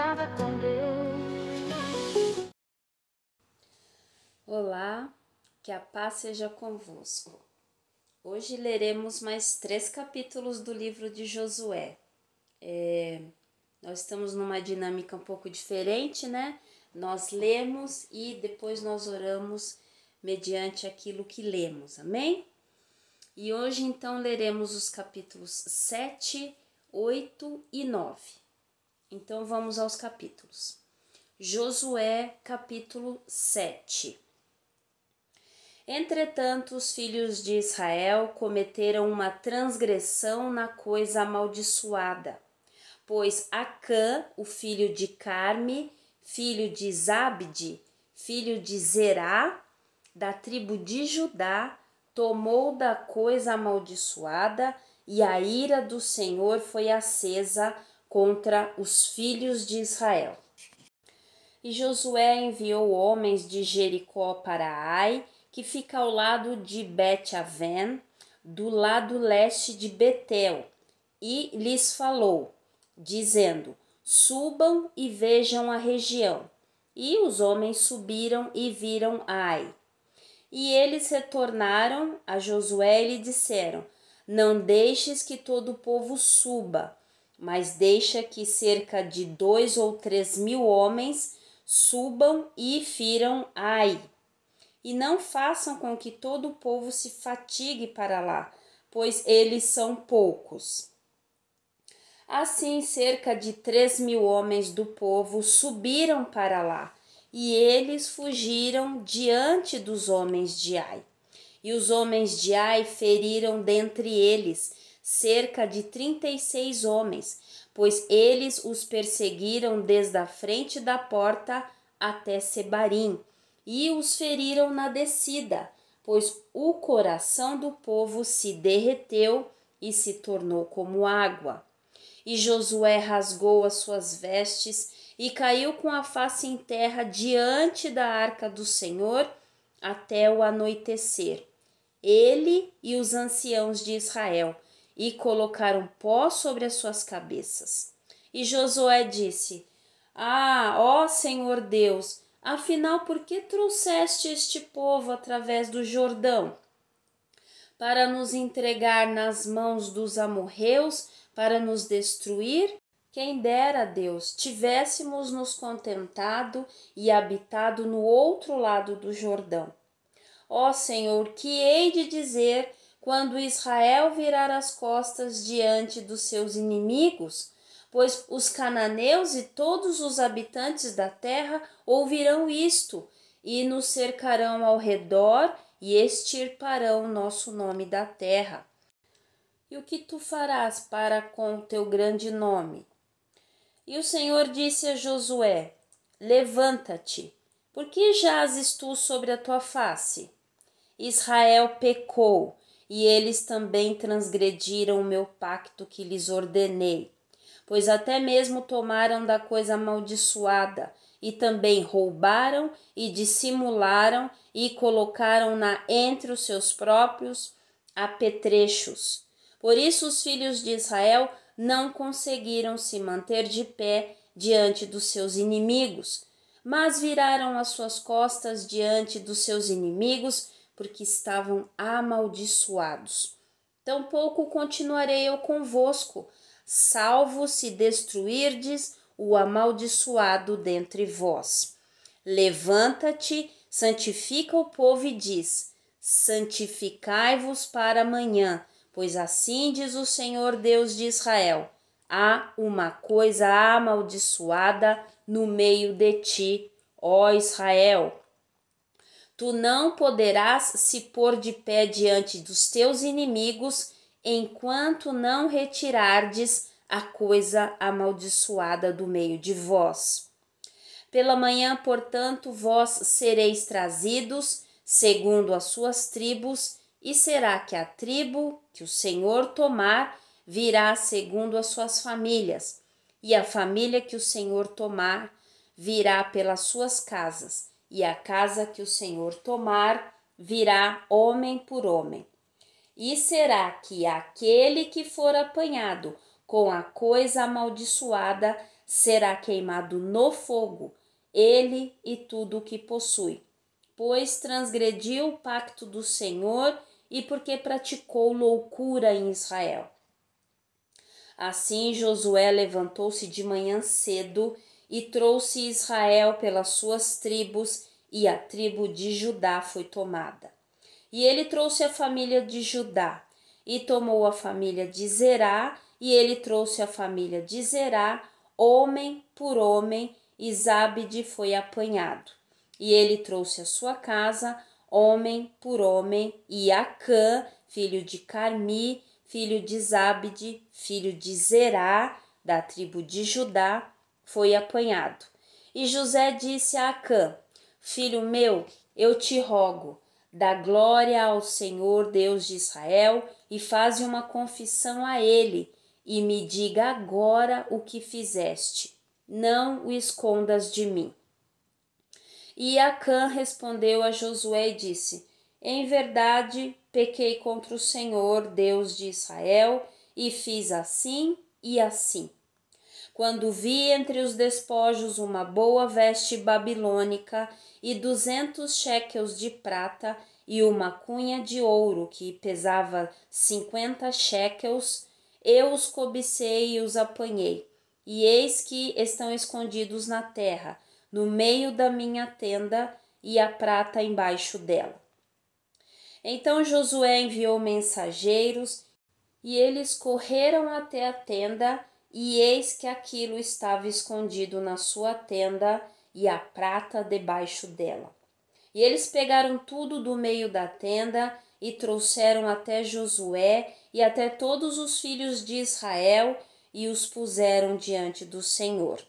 Nada com Deus. Olá, que a paz seja convosco. Hoje leremos mais 3 capítulos do livro de Josué. Nós estamos numa dinâmica um pouco diferente, né? Nós lemos e depois nós oramos mediante aquilo que lemos, amém? E hoje então leremos os capítulos 7, 8 e 9. Então vamos aos capítulos. Josué, capítulo 7. Entretanto, os filhos de Israel cometeram uma transgressão na coisa amaldiçoada, pois Acã, o filho de Carme, filho de Zabde, filho de Zerá, da tribo de Judá, tomou da coisa amaldiçoada, e a ira do Senhor foi acesa contra os filhos de Israel. E Josué enviou homens de Jericó para Ai, que fica ao lado de Bet-Aven, do lado leste de Betel, e lhes falou, dizendo: subam e vejam a região. E os homens subiram e viram Ai. E eles retornaram a Josué e lhe disseram: não deixes que todo o povo suba, mas deixa que cerca de 2 ou 3 mil homens subam e firam Ai. E não façam com que todo o povo se fatigue para lá, pois eles são poucos. Assim, cerca de 3 mil homens do povo subiram para lá, e eles fugiram diante dos homens de Ai. E os homens de Ai feriram dentre eles cerca de 36 homens, pois eles os perseguiram desde a frente da porta até Sebarim, e os feriram na descida, pois o coração do povo se derreteu e se tornou como água. E Josué rasgou as suas vestes e caiu com a face em terra diante da arca do Senhor até o anoitecer, ele e os anciãos de Israel, e colocaram pó sobre as suas cabeças. E Josué disse: ó Senhor Deus, afinal, por que trouxeste este povo através do Jordão? Para nos entregar nas mãos dos amorreus, para nos destruir? Quem dera, Deus, tivéssemos nos contentado e habitado no outro lado do Jordão. Ó Senhor, que hei de dizer quando Israel virar as costas diante dos seus inimigos? Pois os cananeus e todos os habitantes da terra ouvirão isto, e nos cercarão ao redor e extirparão nosso nome da terra. E o que tu farás para com teu grande nome? E o Senhor disse a Josué: levanta-te, porque jazes tu sobre a tua face? Israel pecou, e eles também transgrediram o meu pacto que lhes ordenei, pois até mesmo tomaram da coisa amaldiçoada, e também roubaram e dissimularam e colocaram-na entre os seus próprios apetrechos. Por isso os filhos de Israel não conseguiram se manter de pé diante dos seus inimigos, mas viraram as suas costas diante dos seus inimigos, porque estavam amaldiçoados. Tampouco continuarei eu convosco, salvo se destruirdes o amaldiçoado dentre vós. Levanta-te, santifica o povo e diz: santificai-vos para amanhã, pois assim diz o Senhor Deus de Israel: há uma coisa amaldiçoada no meio de ti, ó Israel. Tu não poderás se pôr de pé diante dos teus inimigos, enquanto não retirardes a coisa amaldiçoada do meio de vós. Pela manhã, portanto, vós sereis trazidos, segundo as suas tribos, e será que a tribo que o Senhor tomar virá segundo as suas famílias, e a família que o Senhor tomar virá pelas suas casas, e a casa que o Senhor tomar virá homem por homem. E será que aquele que for apanhado com a coisa amaldiçoada será queimado no fogo, ele e tudo o que possui, pois transgrediu o pacto do Senhor e porque praticou loucura em Israel. Assim Josué levantou-se de manhã cedo e trouxe Israel pelas suas tribos, e a tribo de Judá foi tomada. E ele trouxe a família de Judá, e tomou a família de Zerá, e ele trouxe a família de Zerá, homem por homem, e Zabde foi apanhado. E ele trouxe a sua casa, homem por homem, e Acã, filho de Carmi, filho de Zabde, filho de Zerá, da tribo de Judá, foi apanhado. E José disse a Acã: Filho meu, eu te rogo, dá glória ao Senhor Deus de Israel e faze uma confissão a ele, e me diga agora o que fizeste. Não o escondas de mim. E Acã respondeu a Josué e disse: Em verdade, pequei contra o Senhor, Deus de Israel, e fiz assim e assim. Quando vi entre os despojos uma boa veste babilônica e 200 shekels de prata e uma cunha de ouro que pesava 50 shekels, eu os cobicei e os apanhei. E eis que estão escondidos na terra, no meio da minha tenda, e a prata embaixo dela. Então Josué enviou mensageiros, e eles correram até a tenda, e eis que aquilo estava escondido na sua tenda, e a prata debaixo dela. E eles pegaram tudo do meio da tenda, e trouxeram até Josué e até todos os filhos de Israel, e os puseram diante do Senhor.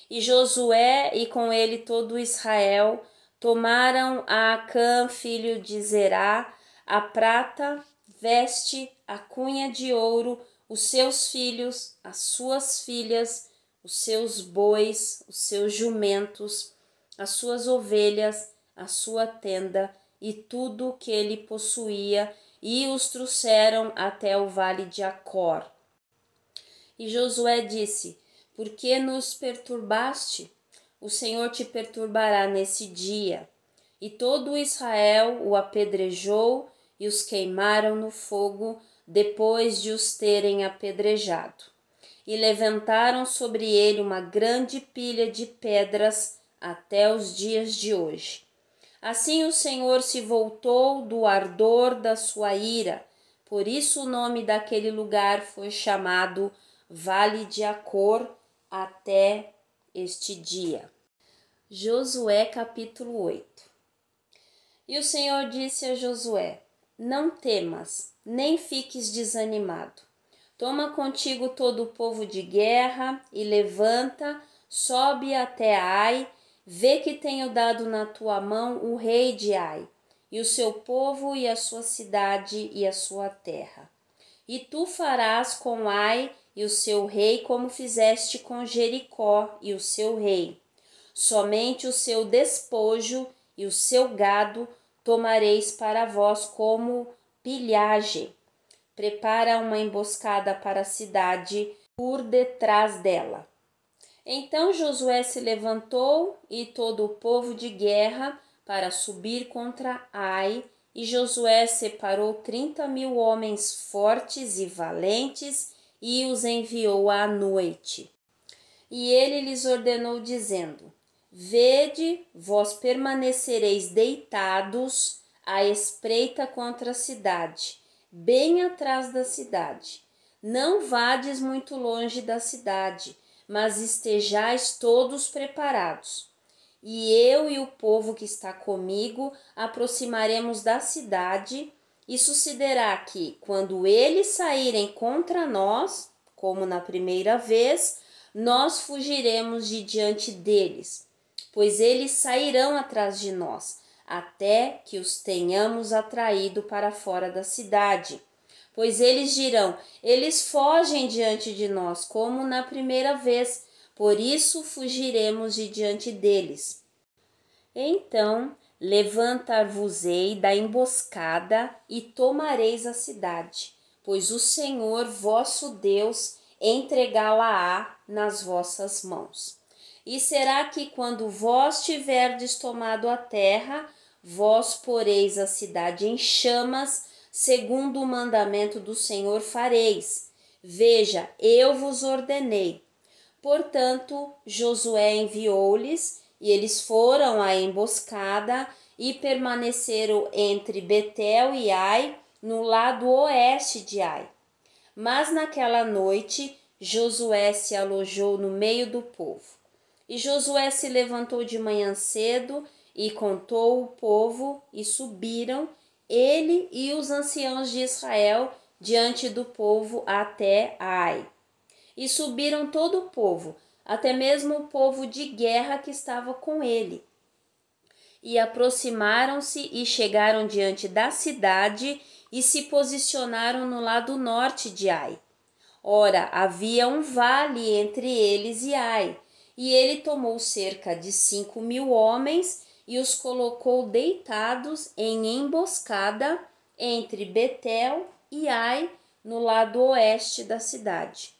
E Josué e com ele todo Israel tomaram a Acã, filho de Zerá, a prata, veste, a cunha de ouro, os seus filhos, as suas filhas, os seus bois, os seus jumentos, as suas ovelhas, a sua tenda e tudo o que ele possuía, e os trouxeram até o vale de Acor. E Josué disse: Por que nos perturbaste? O Senhor te perturbará nesse dia. E todo Israel o apedrejou e os queimaram no fogo, depois de os terem apedrejado. E levantaram sobre ele uma grande pilha de pedras até os dias de hoje. Assim o Senhor se voltou do ardor da sua ira, por isso o nome daquele lugar foi chamado Vale de Acor até este dia. Josué capítulo 8. E o Senhor disse a Josué: Não temas, nem fiques desanimado. Toma contigo todo o povo de guerra e levanta, sobe até Ai, vê que tenho dado na tua mão o rei de Ai, e o seu povo e a sua cidade e a sua terra. E tu farás com Ai e o seu rei como fizeste com Jericó e o seu rei. Somente o seu despojo e o seu gado tomareis para vós como pilhagem. Prepara uma emboscada para a cidade por detrás dela. Então Josué se levantou e todo o povo de guerra para subir contra Ai, e Josué separou 30.000 homens fortes e valentes e os enviou à noite. E ele lhes ordenou, dizendo: Vede, vós permanecereis deitados à espreita contra a cidade, bem atrás da cidade. Não vades muito longe da cidade, mas estejais todos preparados. E eu e o povo que está comigo aproximaremos da cidade, e sucederá que, quando eles saírem contra nós, como na primeira vez, nós fugiremos de diante deles, pois eles sairão atrás de nós, até que os tenhamos atraído para fora da cidade. Pois eles dirão: eles fogem diante de nós, como na primeira vez, por isso fugiremos de diante deles. Então levantar-vos-ei da emboscada e tomareis a cidade, pois o Senhor vosso Deus entregá-la-á nas vossas mãos. E será que quando vós tiverdes tomado a terra, vós poreis a cidade em chamas, segundo o mandamento do Senhor fareis. Veja, eu vos ordenei. Portanto, Josué enviou-lhes, e eles foram à emboscada e permaneceram entre Betel e Ai, no lado oeste de Ai. Mas naquela noite, Josué se alojou no meio do povo. E Josué se levantou de manhã cedo e contou o povo, e subiram, ele e os anciãos de Israel, diante do povo até Ai. E subiram todo o povo, até mesmo o povo de guerra que estava com ele. E aproximaram-se e chegaram diante da cidade e se posicionaram no lado norte de Ai. Ora, havia um vale entre eles e Ai, e ele tomou cerca de 5.000 homens e os colocou deitados em emboscada entre Betel e Ai, no lado oeste da cidade.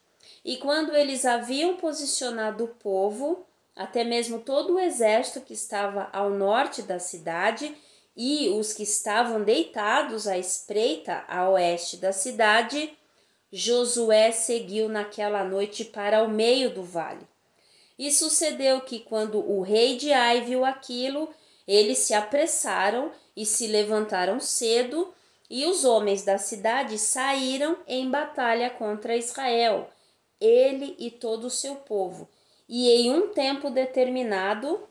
E quando eles haviam posicionado o povo, até mesmo todo o exército que estava ao norte da cidade e os que estavam deitados à espreita a oeste da cidade, Josué seguiu naquela noite para o meio do vale. E sucedeu que, quando o rei de Ai viu aquilo, eles se apressaram e se levantaram cedo, e os homens da cidade saíram em batalha contra Israel, ele e todo o seu povo. E em um tempo determinado,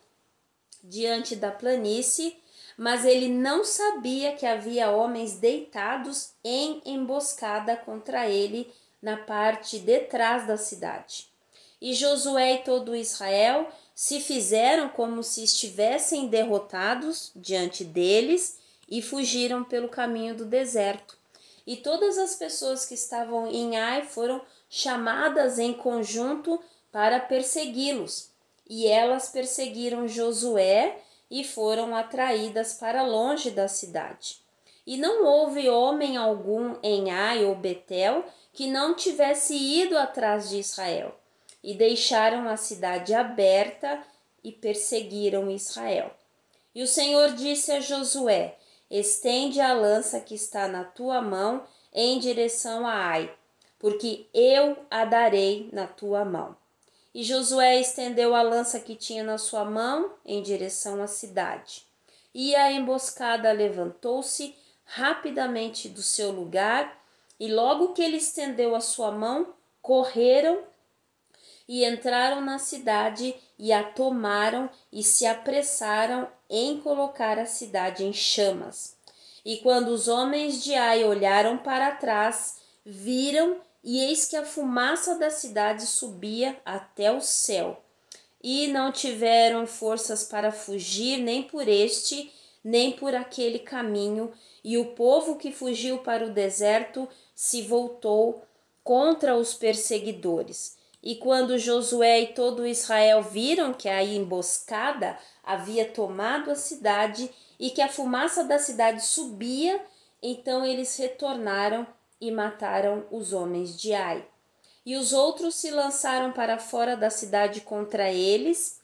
diante da planície, mas ele não sabia que havia homens deitados em emboscada contra ele na parte de trás da cidade. E Josué e todo Israel se fizeram como se estivessem derrotados diante deles e fugiram pelo caminho do deserto. E todas as pessoas que estavam em Ai foram chamadas em conjunto para persegui-los. E elas perseguiram Josué e foram atraídas para longe da cidade. E não houve homem algum em Ai ou Betel que não tivesse ido atrás de Israel. E deixaram a cidade aberta e perseguiram Israel. E o Senhor disse a Josué: estende a lança que está na tua mão em direção a Ai, porque eu a darei na tua mão. E Josué estendeu a lança que tinha na sua mão em direção à cidade. E a emboscada levantou-se rapidamente do seu lugar, e logo que ele estendeu a sua mão, correram e entraram na cidade e a tomaram e se apressaram em colocar a cidade em chamas. E quando os homens de Ai olharam para trás, viram, e eis que a fumaça da cidade subia até o céu. E não tiveram forças para fugir nem por este, nem por aquele caminho, e o povo que fugiu para o deserto se voltou contra os perseguidores. E quando Josué e todo Israel viram que a emboscada havia tomado a cidade e que a fumaça da cidade subia, então eles retornaram e mataram os homens de Ai. E os outros se lançaram para fora da cidade contra eles.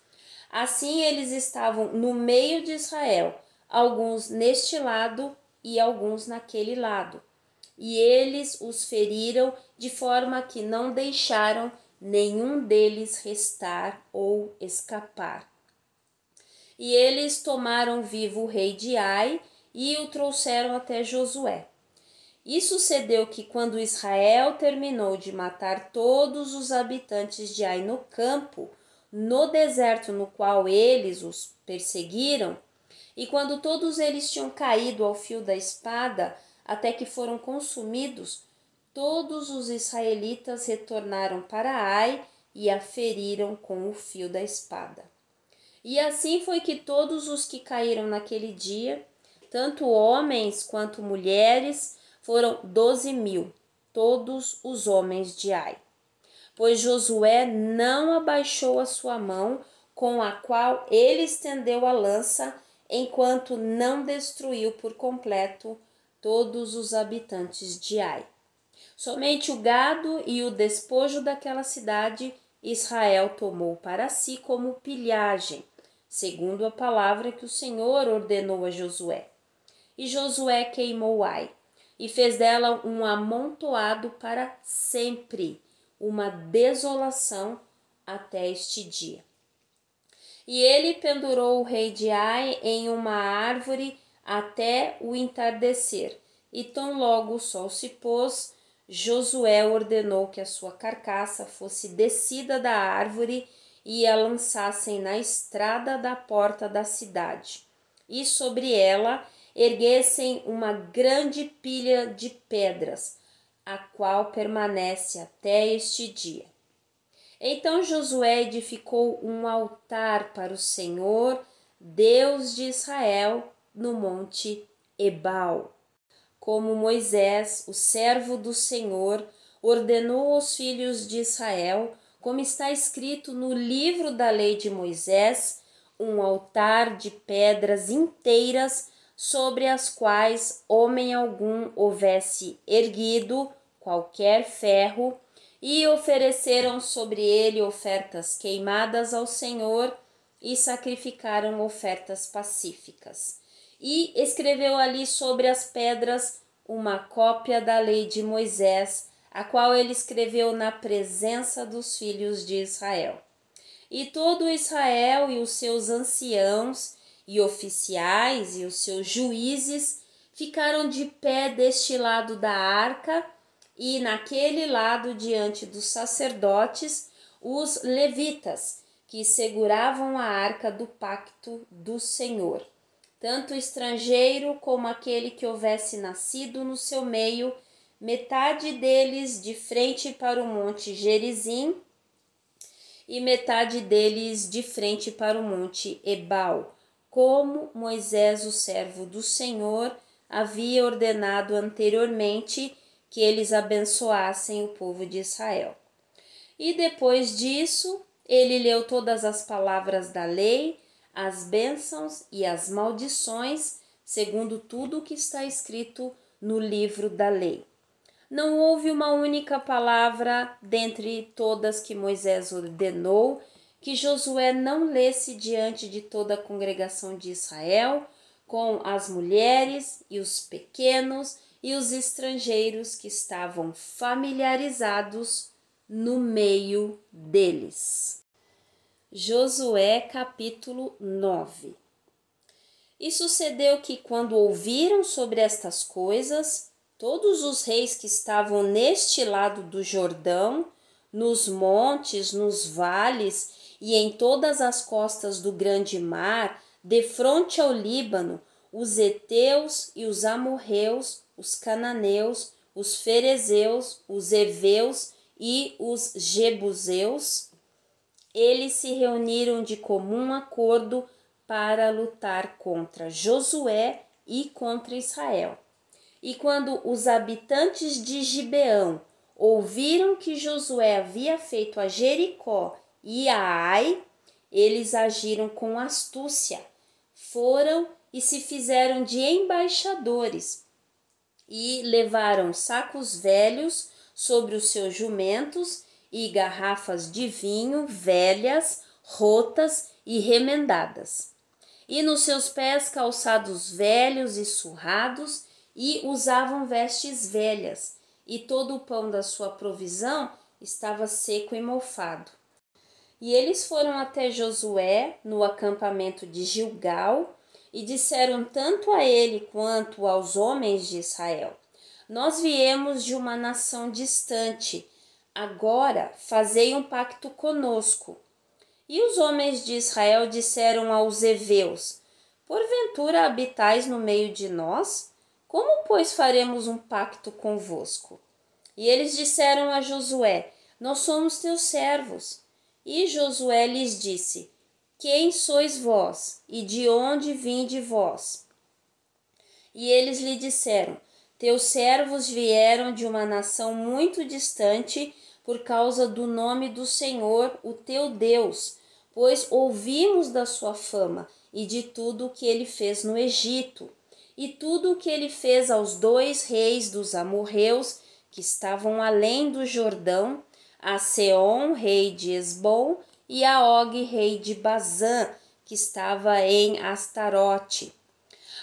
Assim eles estavam no meio de Israel, alguns neste lado e alguns naquele lado. E eles os feriram de forma que não deixaram nenhum deles restar ou escapar. E eles tomaram vivo o rei de Ai e o trouxeram até Josué. E sucedeu que, quando Israel terminou de matar todos os habitantes de Ai no campo, no deserto no qual eles os perseguiram, e quando todos eles tinham caído ao fio da espada, até que foram consumidos, todos os israelitas retornaram para Ai e a feriram com o fio da espada. E assim foi que todos os que caíram naquele dia, tanto homens quanto mulheres, foram 12.000, todos os homens de Ai. Pois Josué não abaixou a sua mão, com a qual ele estendeu a lança, enquanto não destruiu por completo todos os habitantes de Ai. Somente o gado e o despojo daquela cidade Israel tomou para si como pilhagem, segundo a palavra que o Senhor ordenou a Josué. E Josué queimou Ai, e fez dela um amontoado para sempre, uma desolação até este dia. E ele pendurou o rei de Ai em uma árvore até o entardecer, e tão logo o sol se pôs, Josué ordenou que a sua carcaça fosse descida da árvore e a lançassem na estrada da porta da cidade, e sobre ela erguessem uma grande pilha de pedras, a qual permanece até este dia. Então Josué edificou um altar para o Senhor, Deus de Israel, no monte Ebal, como Moisés, o servo do Senhor, ordenou aos filhos de Israel, como está escrito no livro da lei de Moisés, um altar de pedras inteiras, sobre as quais homem algum houvesse erguido qualquer ferro, e ofereceram sobre ele ofertas queimadas ao Senhor e sacrificaram ofertas pacíficas. E escreveu ali sobre as pedras uma cópia da lei de Moisés, a qual ele escreveu na presença dos filhos de Israel. E todo Israel e os seus anciãos e oficiais e os seus juízes ficaram de pé deste lado da arca e naquele lado diante dos sacerdotes, os levitas, que seguravam a arca do pacto do Senhor. Tanto o estrangeiro como aquele que houvesse nascido no seu meio, metade deles de frente para o monte Gerizim e metade deles de frente para o monte Ebal, como Moisés, o servo do Senhor, havia ordenado anteriormente que eles abençoassem o povo de Israel. E depois disso, ele leu todas as palavras da lei, as bênçãos e as maldições, segundo tudo o que está escrito no livro da lei. Não houve uma única palavra dentre todas que Moisés ordenou que Josué não lesse diante de toda a congregação de Israel, com as mulheres e os pequenos e os estrangeiros que estavam familiarizados no meio deles. Josué capítulo 9. E sucedeu que, quando ouviram sobre estas coisas, todos os reis que estavam neste lado do Jordão, nos montes, nos vales e em todas as costas do grande mar, defronte ao Líbano, os heteus e os amorreus, os cananeus, os ferezeus, os heveus e os jebuseus, eles se reuniram de comum acordo para lutar contra Josué e contra Israel. E quando os habitantes de Gibeão ouviram que Josué havia feito a Jericó e a Ai, eles agiram com astúcia, foram e se fizeram de embaixadores e levaram sacos velhos sobre os seus jumentos e garrafas de vinho velhas, rotas e remendadas, e nos seus pés calçados velhos e surrados, e usavam vestes velhas, e todo o pão da sua provisão estava seco e mofado. E eles foram até Josué no acampamento de Gilgal e disseram tanto a ele quanto aos homens de Israel: nós viemos de uma nação distante, agora fazei um pacto conosco. E os homens de Israel disseram aos heveus: porventura habitais no meio de nós? Como, pois, faremos um pacto convosco? E eles disseram a Josué: nós somos teus servos. E Josué lhes disse: quem sois vós e de onde vinde vós? E eles lhe disseram: teus servos vieram de uma nação muito distante por causa do nome do Senhor, o teu Deus, pois ouvimos da sua fama e de tudo o que ele fez no Egito, e tudo o que ele fez aos 2 reis dos amorreus que estavam além do Jordão, a Seom, rei de Esbom, e a Og, rei de Bazã, que estava em Astarote.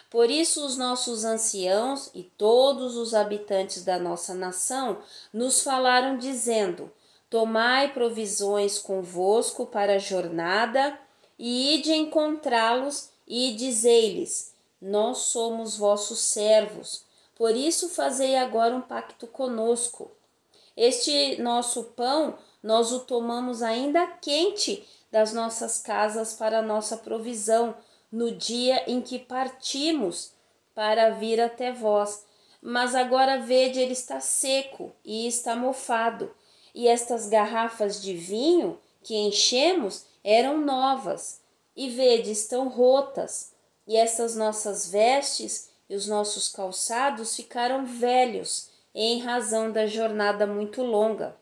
Por isso os nossos anciãos e todos os habitantes da nossa nação nos falaram dizendo: tomai provisões convosco para a jornada, e ide encontrá-los, e dizei-lhes: nós somos vossos servos, por isso fazei agora um pacto conosco. Este nosso pão nós o tomamos ainda quente das nossas casas para a nossa provisão, no dia em que partimos para vir até vós. Mas agora vede, ele está seco e está mofado, e estas garrafas de vinho que enchemos eram novas, e vede, estão rotas, e estas nossas vestes e os nossos calçados ficaram velhos, em razão da jornada muito longa.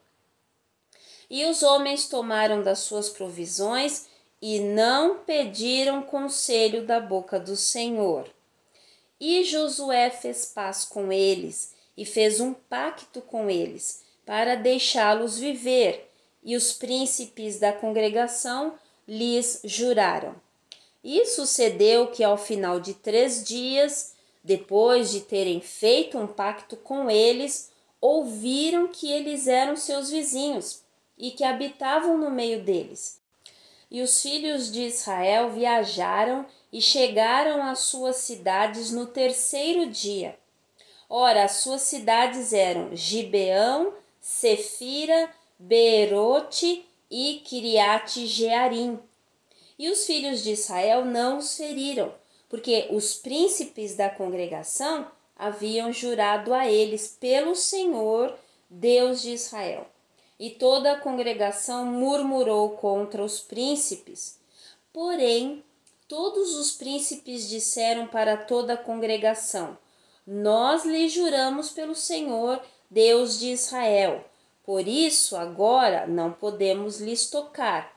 E os homens tomaram das suas provisões e não pediram conselho da boca do Senhor. E Josué fez paz com eles e fez um pacto com eles para deixá-los viver, e os príncipes da congregação lhes juraram. E sucedeu que ao final de 3 dias, depois de terem feito um pacto com eles, ouviram que eles eram seus vizinhos e que habitavam no meio deles. E os filhos de Israel viajaram e chegaram às suas cidades no 3º dia. Ora, as suas cidades eram Gibeão, Sefira, Beerote e Kiriate Jearim. E os filhos de Israel não os feriram, porque os príncipes da congregação haviam jurado a eles pelo Senhor, Deus de Israel. E toda a congregação murmurou contra os príncipes. Porém, todos os príncipes disseram para toda a congregação: nós lhe juramos pelo Senhor, Deus de Israel. Por isso, agora não podemos lhes tocar.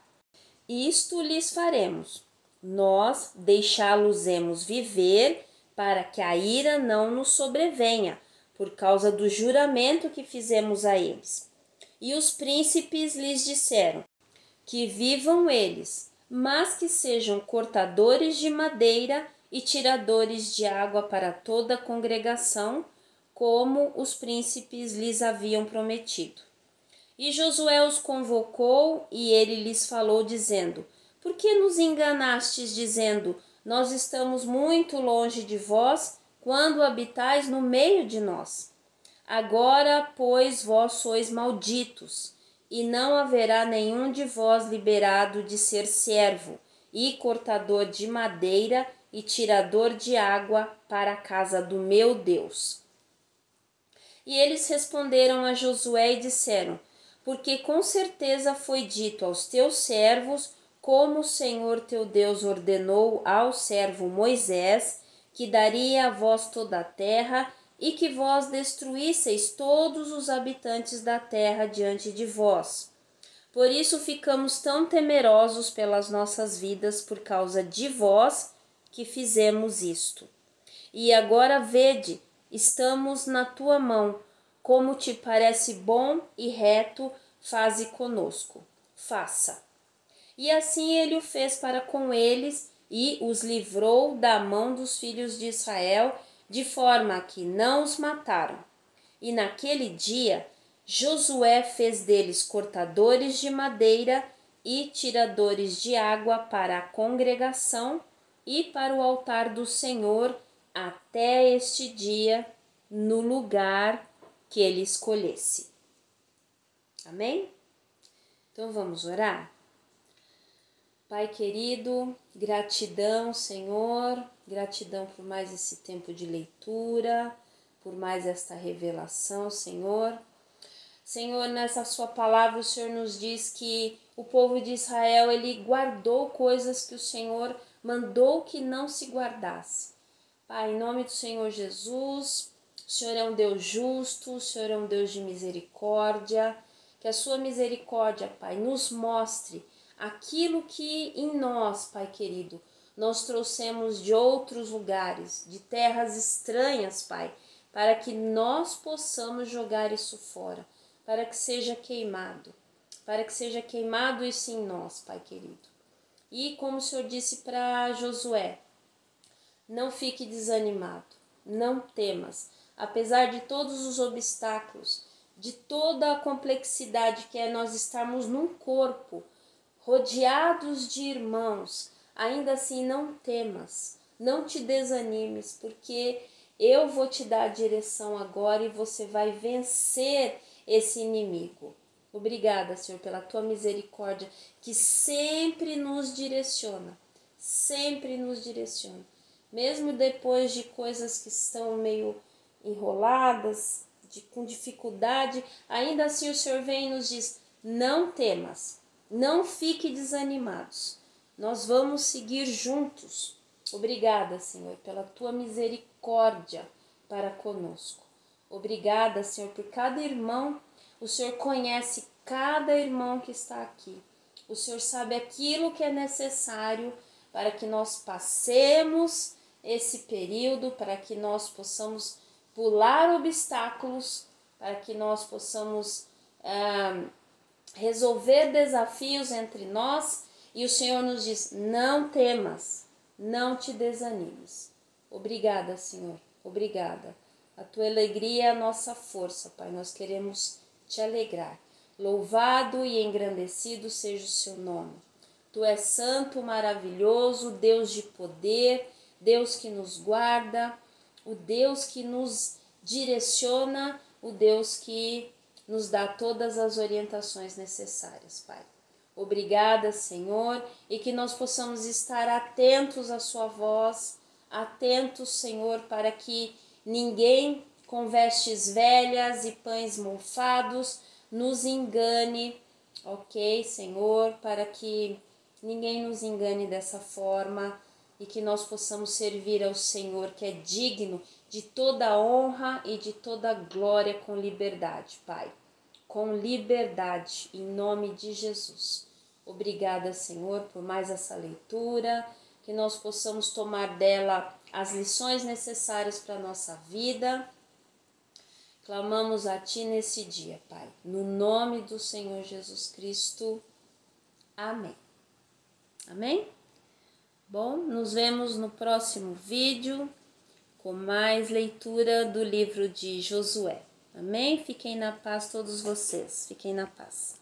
Isto lhes faremos: nós deixá-los-emos viver, para que a ira não nos sobrevenha, por causa do juramento que fizemos a eles. E os príncipes lhes disseram: que vivam eles, mas que sejam cortadores de madeira e tiradores de água para toda a congregação, como os príncipes lhes haviam prometido. E Josué os convocou, e ele lhes falou, dizendo: por que nos enganastes, dizendo: nós estamos muito longe de vós, quando habitais no meio de nós? Agora, pois, vós sois malditos, e não haverá nenhum de vós liberado de ser servo, e cortador de madeira, e tirador de água para a casa do meu Deus. E eles responderam a Josué e disseram: porque com certeza foi dito aos teus servos, como o Senhor teu Deus ordenou ao servo Moisés, que daria a vós toda a terra, e que vós destruísseis todos os habitantes da terra diante de vós. Por isso ficamos tão temerosos pelas nossas vidas por causa de vós, que fizemos isto. E agora vede, estamos na tua mão. Como te parece bom e reto, faze conosco. Faça. E assim ele o fez para com eles, e os livrou da mão dos filhos de Israel, de forma que não os mataram. E naquele dia, Josué fez deles cortadores de madeira e tiradores de água para a congregação e para o altar do Senhor, até este dia, no lugar que ele escolhesse. Amém? Então vamos orar? Pai querido, gratidão, Senhor, gratidão por mais esse tempo de leitura, por mais esta revelação, Senhor. Senhor, nessa sua palavra o Senhor nos diz que o povo de Israel, ele guardou coisas que o Senhor mandou que não se guardasse. Pai, em nome do Senhor Jesus, o Senhor é um Deus justo, o Senhor é um Deus de misericórdia, que a sua misericórdia, Pai, nos mostre aquilo que em nós, Pai querido, nós trouxemos de outros lugares, de terras estranhas, Pai, para que nós possamos jogar isso fora, para que seja queimado isso em nós, Pai querido. E como o Senhor disse para Josué, não fique desanimado, não temas, apesar de todos os obstáculos, de toda a complexidade que é nós estarmos num corpo, rodeados de irmãos, ainda assim não temas, não te desanimes, porque eu vou te dar a direção agora e você vai vencer esse inimigo. Obrigada, Senhor, pela tua misericórdia que sempre nos direciona, mesmo depois de coisas que estão meio enroladas, com dificuldade, ainda assim o Senhor vem e nos diz, não temas, não fique desanimados, nós vamos seguir juntos. Obrigada, Senhor, pela tua misericórdia para conosco. Obrigada, Senhor, por cada irmão. O Senhor conhece cada irmão que está aqui. O Senhor sabe aquilo que é necessário para que nós passemos esse período, para que nós possamos pular obstáculos, para que nós possamos resolver desafios entre nós. E o Senhor nos diz, não temas, não te desanimes. Obrigada, Senhor, obrigada. A tua alegria é a nossa força, Pai, nós queremos te alegrar. Louvado e engrandecido seja o seu nome. Tu és santo, maravilhoso, Deus de poder, Deus que nos guarda, o Deus que nos direciona, o Deus que nos dá todas as orientações necessárias, Pai. Obrigada, Senhor, e que nós possamos estar atentos à sua voz, atentos, Senhor, para que ninguém com vestes velhas e pães mofados nos engane, ok, Senhor, para que ninguém nos engane dessa forma e que nós possamos servir ao Senhor, que é digno de toda honra e de toda glória com liberdade, Pai. Com liberdade, em nome de Jesus. Obrigada, Senhor, por mais essa leitura, que nós possamos tomar dela as lições necessárias para a nossa vida. Clamamos a Ti nesse dia, Pai, no nome do Senhor Jesus Cristo. Amém. Amém? Bom, nos vemos no próximo vídeo com mais leitura do livro de Josué. Amém? Fiquem na paz todos vocês. Fiquem na paz.